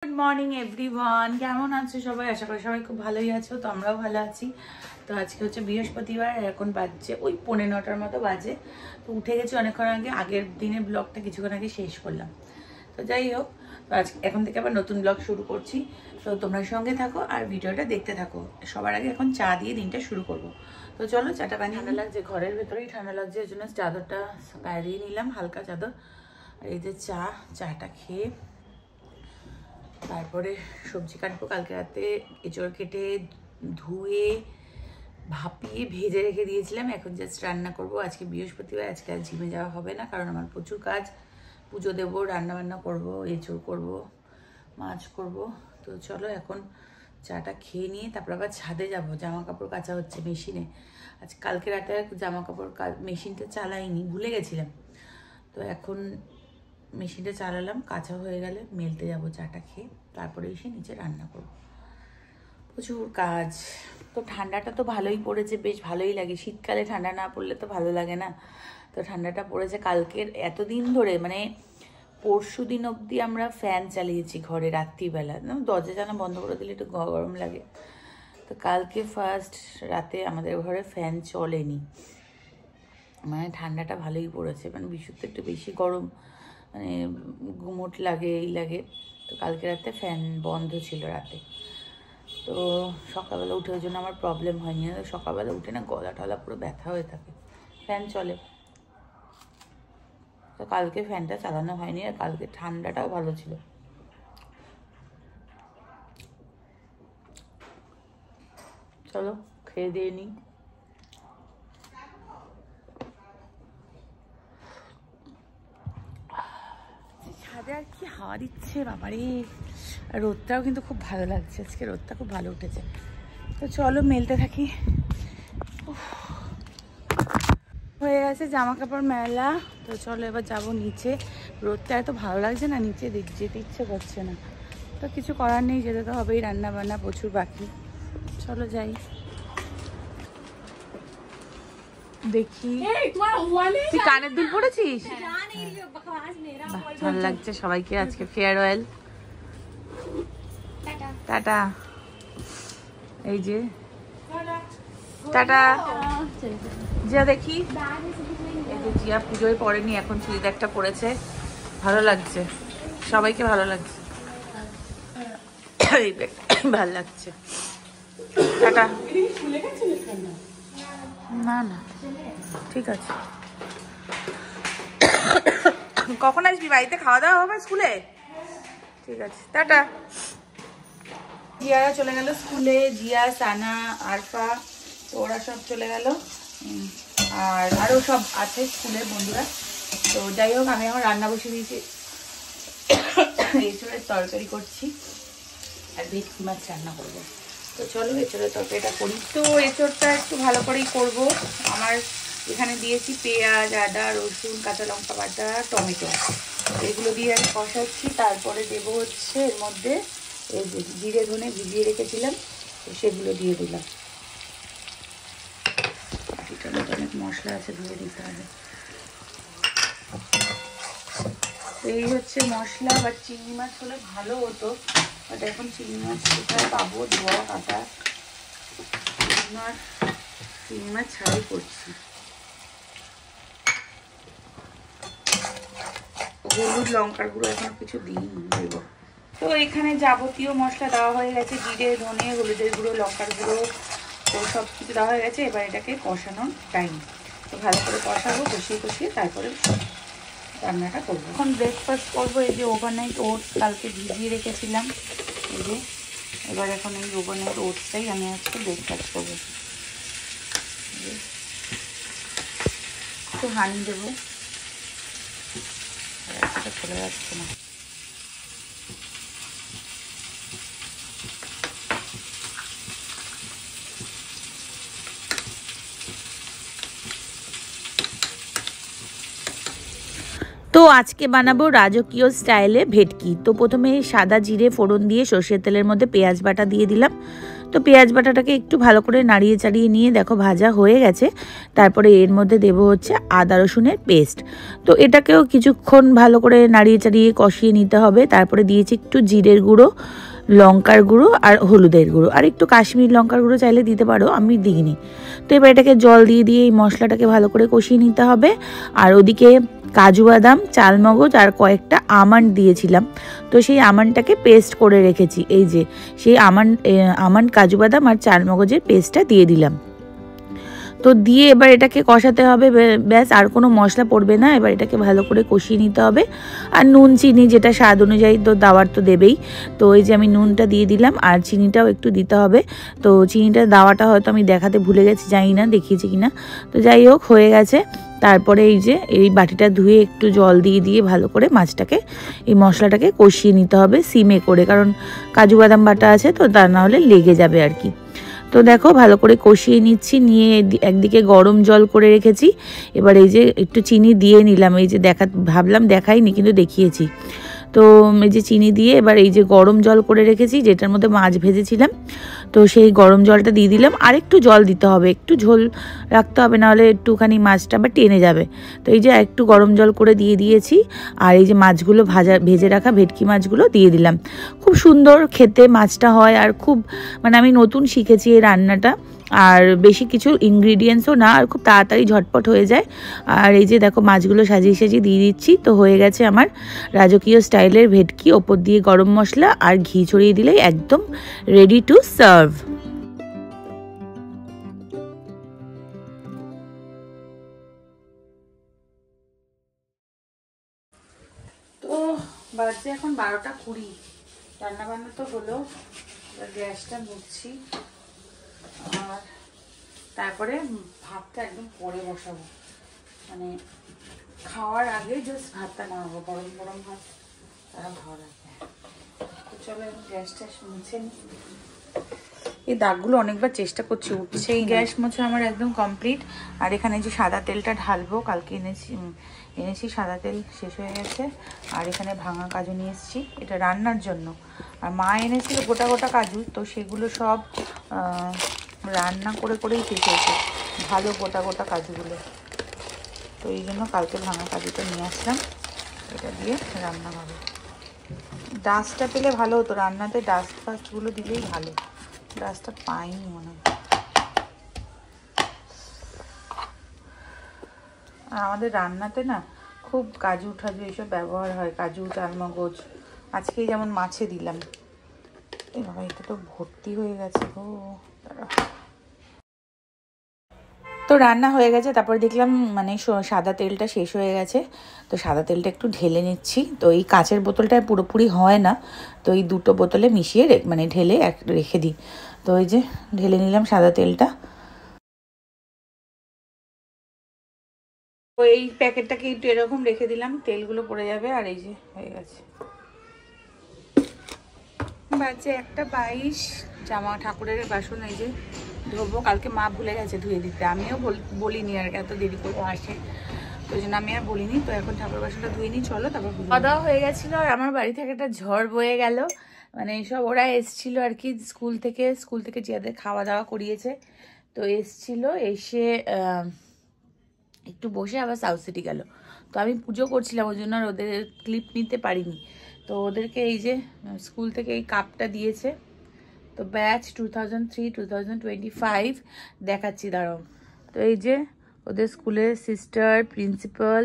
Good morning everyone, কেমন আছো সবাই? আশা করি সবাই খুব ভালোই আছো। তো আমরাও ভালো আছি। তো আজকে হচ্ছে বৃহস্পতিবার, এখন বাজছে ওই 9:45 মতো বাজে। তো উঠে গেছি অনেকক্ষণ আগে, আগের দিনের ব্লগটা কিছুক্ষণ আগে শেষ করলাম। তো যাই হোক, তো আজ এখন থেকে আবার নতুন ব্লগ শুরু করছি। তো তোমরা সঙ্গে থাকো আর ভিডিওটা দেখতে থাকো। সবার আগে এখন চা দিয়ে দিনটা শুরু করব। তো চলো চাটা বানিয়ে। ঠান্ডা লাগছে, ঘরের ভেতরেই ঠান্ডা লাগছে, ওই জন্য চাদরটা গায়ে দিয়ে নিলাম, হালকা চাদর। আর এই যে চাটা খেয়ে তারপরে সবজি কাটবো। কালকে রাতে এঁচড় কেটে ধুয়ে ভাপিয়ে ভেজে রেখে দিয়েছিলাম, এখন জাস্ট রান্না করব। আজকে বৃহস্পতিবার, আজকে আর জিমে যাওয়া হবে না, কারণ আমার প্রচুর কাজ। পুজো দেবো, রান্নাবান্না করব, এঁচড় করব, মাছ করব। তো চলো এখন চাটা খেয়ে নিয়ে তারপর আবার ছাদে যাব। জামা কাপড় কাচা হচ্ছে মেশিনে। আজ কালকে রাতে জামা কাপড় মেশিনটা চালাইনি, ভুলে গেছিলাম। তো এখন মেশিনটা চালালাম, কাঁচা হয়ে গেলে মেলতে যাব চাটা খেয়ে, তারপরে এসে নিচে রান্না করব। প্রচুর কাজ। তো ঠান্ডাটা তো ভালোই পড়েছে, বেশ ভালোই লাগে। শীতকালে ঠান্ডা না পড়লে তো ভালো লাগে না। তো ঠান্ডাটা পড়েছে কালকের এতদিন ধরে, মানে পরশু দিন অবধি আমরা ফ্যান চালিয়েছি ঘরে রাত্রিবেলা। দরজা জানা বন্ধ করে দিলে একটু গরম লাগে। তো কালকে ফার্স্ট রাতে আমাদের ঘরে ফ্যান চলেনি, মানে ঠান্ডাটা ভালোই পড়েছে। মানে বিশুদ্ধ একটু বেশি গরম, মানে গুমোট লাগে, এই লাগে। তো কালকে রাতে ফ্যান বন্ধ ছিল রাতে। তো সকালবেলা উঠে ওই জন্য আমার প্রবলেম হয়নি। সকালবেলা উঠে না গলা টলা পুরো ব্যথা হয়ে থাকে, ফ্যান চলে। তো কালকে ফ্যানটা চালানো হয়নি, আর কালকে ঠান্ডাটাও ভালো ছিল। চলো খেয়ে দিয়ে নিই। ছাদে আর কি হাওয়া দিচ্ছে বাবারে! আর রোদটাও কিন্তু খুব ভালো লাগছে, আজকে রোদটা খুব ভালো উঠেছে। তো চলো মেলতে থাকি। হয়ে গেছে জামা কাপড় মেলা। তো চলো এবার যাব নিচে। রোদটা এত ভালো লাগছে না, নিচে যেতে ইচ্ছে করছে না। তো কিছু করার নেই, যেতে তো হবেই, রান্না বান্না প্রচুর বাকি। চলো যাই। দেখি তুই কানের দুল পড়েছিস, ভালো লাগছে সবাইকে। আজকে ফেয়ারওয়েল। টাটা। এই যে টাটা। জিয়া দেখি, এই যে জিয়া পুজোয় পড়েনি, এখন চুড়িদার একটা পরেছে, ভালো লাগছে, সবাইকে ভালো লাগছে, ভালো লাগছে। টাটা। না না ঠিক আছে। কখন আসবি? বাড়িতে খাওয়া দাওয়া হবে স্কুলে? ঠিক আছে, টাটা। জিয়ারা চলে গেল স্কুলে, জিয়া, সানা, আরফা, তো ওরা সব চলে গেল। আর আরও সব আছে স্কুলের বন্ধুরা। তো যাই হোক, আমি এখন রান্না বসে দিয়েছি, এঁচড়ের তরকারি করছি আর ভেটকি মাছ রান্না করবো। তো চলো এঁচড়ের তরকারিটা করি। তো এঁচড়টা একটু ভালো করেই করব। আমার এখানে দিয়েছি পেঁয়াজ, আদা, রসুন, কাঁচা লঙ্কা বাটা, টমেটো, এগুলো দিয়ে আমি কষাচ্ছি। তারপরে দেবো হচ্ছে এর মধ্যে এই যে জিরে ধনে ভিজিয়ে রেখেছিলাম, তো সেগুলো দিয়ে দিলাম। এটার মধ্যে অনেক মশলা আছে, ধুয়ে দিতে হবে। এই হচ্ছে মশলা। বা চিংড়ি মাছ হলে ভালো হতো, বাট এখন চিংড়ি মাছ কোথায় পাবো, ধোয়া কাটা। আর চিংড়ি মাছ ছাড়াই করছি। হলুদ, লঙ্কার গুঁড়ো এখন কিছু দিই দেব। তো এখানে যাবতীয় মশলা দেওয়া হয়ে গেছে, জিরে ধনে হলুদের গুঁড়ো, লঙ্কার গুঁড়ো, তো সব কিছু দেওয়া হয়ে গেছে। এবার এটাকে কষানোর টাইম। তো ভালো করে কষাবো, কষিয়ে কষিয়ে তারপরে রান্নাটা করবো। এখন ব্রেকফাস্ট করবো। এই যে ওভারনাইট ওটস কালকে ভিজিয়ে রেখেছিলাম, এই যে এবার এখন এই ওভারনাইট ওটসটাই আমি আজকে ব্রেকফাস্ট করবো। একটু হানি দেবো, একটা চলে যাচ্ছে না। তো আজকে বানাবো রাজকীয় স্টাইলে ভেটকি। তো প্রথমে সাদা জিরে ফোড়ন দিয়ে সর্ষের তেলের মধ্যে পেঁয়াজ বাটা দিয়ে দিলাম। তো পেঁয়াজ বাটাটাকে একটু ভালো করে নাড়িয়ে চাড়িয়ে নিয়ে দেখো ভাজা হয়ে গেছে। তারপরে এর মধ্যে দেব হচ্ছে আদা রসুনের পেস্ট। তো এটাকেও কিছুক্ষণ ভালো করে নাড়িয়ে চাড়িয়ে কষিয়ে নিতে হবে। তারপরে দিয়েছি একটু জিরের গুঁড়ো, লঙ্কার গুঁড়ো আর হলুদের গুঁড়ো, আর একটু কাশ্মীর লঙ্কার গুঁড়ো চাইলে দিতে পারো, আমি দিইনি। তো এবার এটাকে জল দিয়ে দিয়ে এই মশলাটাকে ভালো করে কষিয়ে নিতে হবে। আর ওদিকে কাজু বাদাম, চালমগজ আর কয়েকটা আমন্ড দিয়েছিলাম, তো সেই আমন্ডটাকে পেস্ট করে রেখেছি। এই যে সেই আমন্ড কাজু বাদাম আর চালমগজের পেস্টটা দিয়ে দিলাম। তো দিয়ে এবার এটাকে কষাতে হবে, ব্যাস আর কোনো মশলা পড়বে না। এবার এটাকে ভালো করে কষিয়ে নিতে হবে। আর নুন চিনি যেটা স্বাদ অনুযায়ী তো দেওয়ার তো দেবেই। তো এই যে আমি নুনটা দিয়ে দিলাম, আর চিনিটাও একটু দিতে হবে। তো চিনিটা দেওয়াটা হয়তো আমি দেখাতে ভুলে গেছি, জানি না দেখিয়েছি কিনা। তো যাই হোক, হয়ে গেছে। তারপরে এই যে এই বাটিটা ধুয়ে একটু জল দিয়ে দিয়ে ভালো করে মাছটাকে, এই মশলাটাকে কষিয়ে নিতে হবে সিমে করে, কারণ কাজু বাদাম বাটা আছে তো, তা না হলে লেগে যাবে আর কি। তো দেখো ভালো করে কষিয়ে নিচ্ছি, নিয়ে একদিকে গরম জল করে রেখেছি। এবার এই যে একটু চিনি দিয়ে নিলাম, এই যে ভাবলাম দেখাইনি কিন্তু দেখিয়েছি। তো এই যে চিনি দিয়ে এবার এই যে গরম জল করে রেখেছি যেটার মধ্যে মাছ ভেজেছিলাম, তো সেই গরম জলটা দিয়ে দিলাম। আর একটু জল দিতে হবে, একটু ঝোল রাখতে হবে, নাহলে একটুখানি মাছটা আবার টেনে যাবে। তো এই যে একটু গরম জল করে দিয়ে দিয়েছি। আর এই যে মাছগুলো ভেজে রাখা ভেটকি মাছগুলো দিয়ে দিলাম। খুব সুন্দর খেতে মাছটা হয়, আর খুব মানে আমি নতুন শিখেছি এই রান্নাটা। আর বেশি কিছু ইনগ্রিডিয়েন্টসও না, আর খুব তাড়াতাড়ি ঝটপট হয়ে যায়। আর এই যে দেখো মাছগুলো সাজিয়ে সাজিয়ে দিয়ে দিচ্ছি। তো হয়ে গেছে আমার রাজকীয় স্টাইলের ভেটকি, ওপর দিয়ে গরম মশলা আর ঘি ছড়িয়ে দিলেই একদম রেডি টু সার্ভ। তো বাজে এখন 12টা 20। রান্নাবান্না তো হলো, গ্যাসটা মুছছি। আর তারপরে ভাতটা একদম পরে বসাবো, মানে খাওয়ার আগে জাস্ট ভাতটা নামাবো, গরম গরম ভাত তারা ভালো লাগে। তো চলো গ্যাসটা মুছে নি। এই দাগগুলো অনেকবার চেষ্টা করছি উঠছে। এই গ্যাস মোছা আমার একদম কমপ্লিট। আর এখানে যে সাদা তেলটা ঢালবো, কালকে এনেছি সাদা তেল, শেষ হয়ে গেছে। আর এখানে ভাঙা কাজু নিয়ে এসেছি, এটা রান্নার জন্য। আর মা এনেছিল গোটা গোটা কাজু, তো সেগুলো সব রান্না করে করেই শেষ হয়েছে, ভালো গোটা গোটা কাজুগুলো। তো এই জন্য কালকে ভাঙা কাজুটা নিয়ে আসলাম, এটা দিয়ে রান্না হবে। ডাস্টটা পেলে ভালো হতো, রান্নাতে ডাস্ট ফাস্টগুলো দিলেই ভালো। ডাস্টটা পাইনি মনে হয়। আর আমাদের রান্নাতে না খুব কাজু টাজু এইসব ব্যবহার হয়, কাজু চালমগজ। আজকেই যেমন মাছে দিলাম। এই বাবা, এটা তো ভর্তি হয়ে গেছে গো। তো রান্না হয়ে গেছে, তারপরে দেখলাম মানে সাদা তেলটা শেষ হয়ে গেছে। তো সাদা তেলটা একটু ঢেলে নিচ্ছি। তো এই কাচের বোতলটায় পুরোপুরি হয় না, তো এই দুটো বোতলে মিশিয়ে মানে ঢেলে রেখে দিই। তো এই যে ঢেলে নিলাম সাদা তেলটা। তো এই প্যাকেটটাকে একটু এরকম রেখে দিলাম, তেলগুলো পড়ে যাবে। আর এই যে হয়ে গেছে, বাজে 1:22। জামা ঠাকুরের বাসন এই যে ধোবো, কালকে মা ভুলে গেছে ধুয়ে দিতে, আমিও বলিনি আর এত দেরি করে আসে, ওই জন্য আমি আর বলিনি। তো এখন ঠাকুর বাসনটা ধুয়ে নিই, চলো। তারপর খাওয়া দাওয়া হয়ে গেছিলো, আর আমার বাড়ি থেকে একটা ঝড় বয়ে গেল। মানে সব ওরা এসছিল আর কি স্কুল থেকে যাদের খাওয়া দাওয়া করিয়েছে, তো এসছিল, এসে একটু বসে আবার সাউথ সিটি গেল। তো আমি পুজো করছিলাম, ওই জন্য আর ওদের ক্লিপ নিতে পারিনি। তো ওদেরকে এই যে স্কুল থেকে এই কাপটা দিয়েছে। তো ব্যাচ 2003-2025 দেখাচ্ছি, দাঁড়াও। তো এই যে ওদের স্কুলের সিস্টার, প্রিন্সিপাল,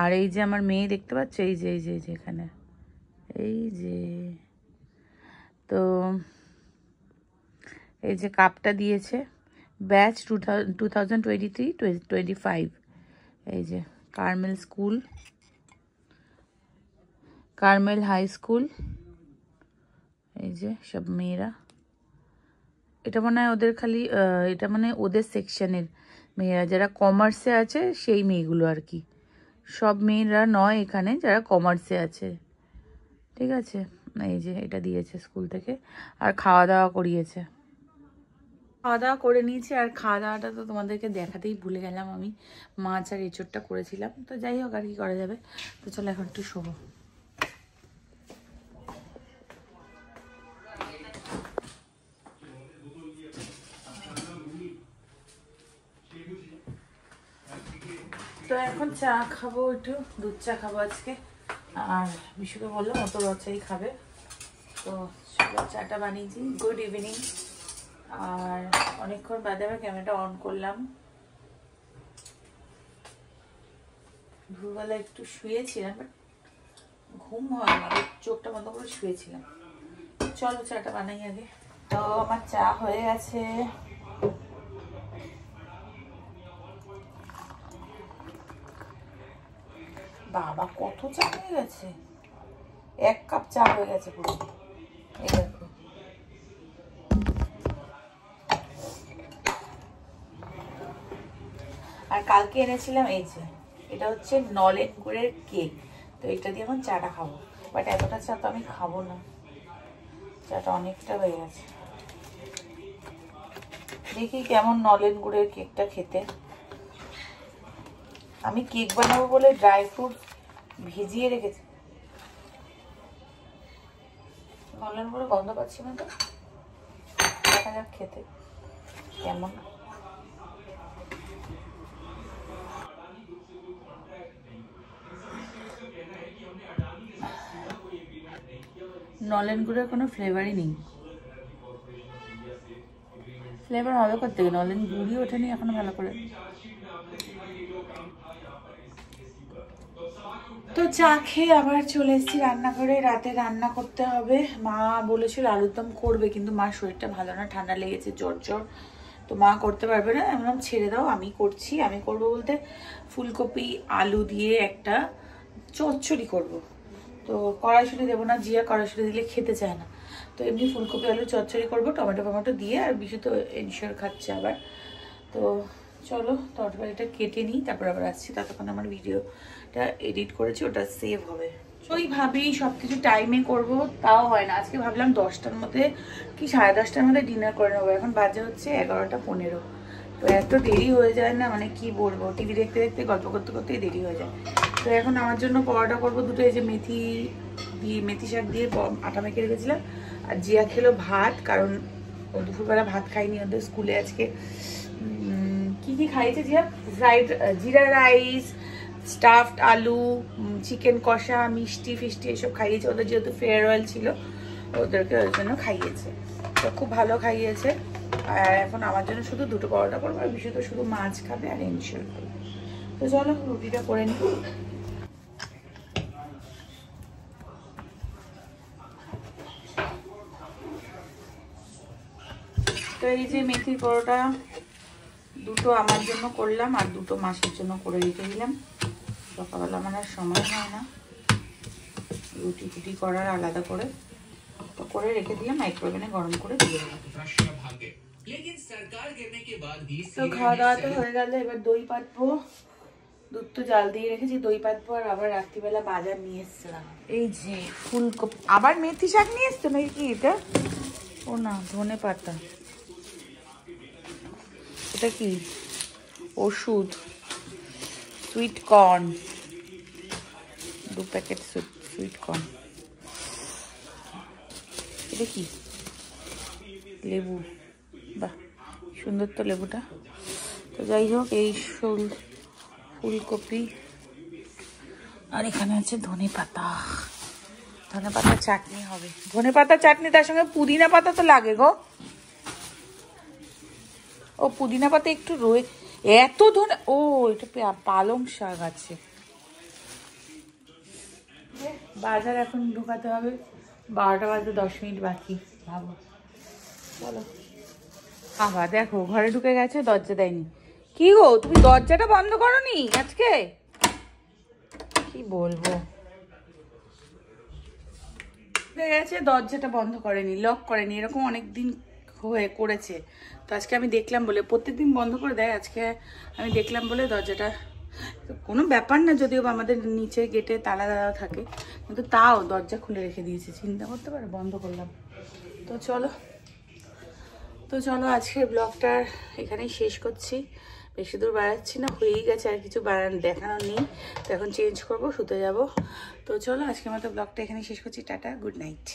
আর এই যে আমার মেয়ে দেখতে পাচ্ছ, এই যে এখানে এই যে। তো এই যে কাপটা দিয়েছে, ব্যাচ 2023-25। এই যে Carmel school, Carmel high school, এই যে সব মেয়েরা। এটা মনে হয় ওদের খালি এটা মানে ওদের সেকশনের মেয়েরা, যারা কমার্সে আছে সেই মেয়েগুলো আর কি। সব মেয়েরা নয় এখানে, যারা কমার্সে আছে, ঠিক আছে। এই যে এটা দিয়েছে স্কুল থেকে, আর খাওয়া দাওয়া করিয়েছে। খাওয়া দাওয়া করে নিয়েছি, আর খাওয়া দাওয়াটা তো তোমাদেরকে দেখাতেই ভুলে গেলাম আমি, মাছ আর এঁচোড়টা করেছিলাম। তো যাই হোক, আর কি করা যাবে। তো চলো এখন একটু শোবো। তো এখন চা খাবো, একটু দুধ চা খাবো আজকে। আর বিশুকে বললো মতো রচাই খাবে, তো চাটা বানিয়েছি। Good evening. আর অনেকক্ষণ বাদে আমি ক্যামেরাটা অন করলাম। ভোরবেলা একটু শুয়েছিলাম, বাট ঘুম হয়নি, চোখটা বন্ধ করে শুয়েছিলাম। চলো চাটা বানাই আগে। তো আমার চা হয়ে গেছে। বাবা কত চা হয়ে গেছে, 1 কাপ চা হয়ে গেছে পুরো। এই দেখো, আর কালকে এনেছিলাম এই যে, এটা হচ্ছে নলেন গুড়ের কেক। তো এটা দিয়ে এখন চাটা খাবো, বাট এতটা চা তো আমি খাবো না, চাটা অনেকটা হয়ে গেছে। দেখি কেমন নলেন গুড়ের কেকটা খেতে। আমি কেক বানাবো বলে ড্রাই ফ্রুট ভিজিয়ে রেখেছি। নলেন গুড়ের গন্ধ পাচ্ছি না তো, দেখা যাক খেতে কেমন। নলেন গুড়ের কোনো ফ্লেভারই নেই। ফ্লেভার হবে করতে গেলে, নলেন গুড়ই ওঠেনি এখনো ভালো করে। তো চা খেয়ে আবার চলে এসেছি রান্নাঘরে। রাতে রান্না করতে হবে। মা বলেছিল আলুর দম করবে, কিন্তু মার শরীরটা ভালো না, ঠান্ডা লেগেছে, জ্বর জ্বর, তো মা করতে পারবে না। আমি ছেড়ে দাও, আমি করছি। আমি করব বলতে ফুলকপি আলু দিয়ে একটা চচ্চড়ি করব। তো কড়াইশুঁটি দেবো না, জিয়া কড়াইশুঁটি দিলে খেতে চায় না, তো এমনি ফুলকপি আলু চচ্চড়ি করবো টমেটো ফমেটো দিয়ে। আর বিশু তো এনশিওর খাচ্ছে আবার। তো চলো তরকারিটা কেটে নিই, তারপর আবার আসছি। ততক্ষণ আমার ভিডিওটা এডিট করেছি, ওটা সেভ হবে। ওই ভাবেই সব কিছু টাইমে করবো, তাও হয় না। আজকে ভাবলাম 10টার মধ্যে কি 10:30টার মধ্যে ডিনার করে নেবো। এখন বাজে হচ্ছে 11টা 15। তো এত দেরি হয়ে যায় না, মানে কি বলবো, টিভি দেখতে দেখতে গল্প করতে করতেই দেরি হয়ে যায়। তো এখন আমার জন্য পরোটা করবো দুটো। এই যে মেথি শাক দিয়ে আটা মেখে রেখেছিলাম। আর জিয়া খেলো ভাত, কারণ ও দুপুরবেলা ভাত খাইনি, ওদের স্কুলে আজকে কি কি খাইছে জিয়া, ফ্রাইড জিরা রাইস, স্টাফড আলু, চিকেন কষা, মিষ্টি ফিষ্টি এসব খাইয়েছে। ওদের যেহেতু ফেয়ারওয়েল ছিল, ওদেরকে ওই জন্য খাইয়েছে, তো খুব ভালো খাইয়েছে। আর এখন আমার জন্য শুধু দুটো পরোটা করবো, আর বিশেষ তো শুধু মাছ খাবে আর এনশিওর করবে। তো চলো রুটিটা করে নিই। তো এই যে মেথির পরোটা দুটো আমার জন্য করলাম, আর দুটো মাসের জন্য করে রেখে দিলাম। সকালবেলা আমার আর সময় হয় না রুটি ফুটি করার আলাদা করে, তো করে রেখে দিলাম, মাইক্রোওভেনে গরম করে দিয়ে দিলাম। তো খাওয়া দাওয়া তো হয়ে গেল, এবার দই পাতবো। দুধ তো জাল দিয়ে রেখেছি, দই পাতবো। আর আবার রাত্রিবেলা বাজার নিয়ে এসছিলাম, এই যে ফুলকপি, আবার মেথি শাক নিয়ে এসছো নাকি কি এটা? ও না, ধনে পাতা। এটা কি ওষুধ, sweet corn, 2 packet sweet corn. এটা কি লেবু, বাহ সুন্দর তো লেবুটা। তো যাই হোক, এই ফুলকপি, আর এখানে আছে ধনে পাতা। ধনে পাতার চাটনি হবে, ধনে পাতার চাটনি, তার সঙ্গে পুদিনা পাতা তো লাগে গো। ও পুদিনা পাতা একটু রয়ে, এত ধনে, ও এটা পালং শাক আছে। বাজার এখন ঢোকাতে হবে, 12টা বাজতে 10 মিনিট বাকি। ভাবো, বলো। আবার দেখো ঘরে ঢুকে গেছে, দরজা দেয়নি। কি গো তুমি দরজাটা বন্ধ করোনি আজকে? কি বলবো, ঢুকে গেছে দরজাটা বন্ধ করেনি, লক করেনি, এরকম অনেকদিন করেছে। তো আজকে আমি দেখলাম বলে, প্রত্যেকদিন বন্ধ করে দেয়, আজকে আমি দেখলাম বলে দরজাটা, কোনো ব্যাপার না যদিও আমাদের নিচে গেটে তালা দেওয়া থাকে, কিন্তু তাও দরজা খুলে রেখে দিয়েছে, চিন্তা করতে পারে, বন্ধ করলাম। তো চলো আজকের ব্লগটা এখানেই শেষ করছি। বেশি দূর বাড়াচ্ছি না, হয়েই গেছে, আর কিছু দেখানোর নেই। তো এখন চেঞ্জ করবো, শুতে যাব। তো চলো আজকের মতো ব্লগটা এখানেই শেষ করছি। Tata, good night.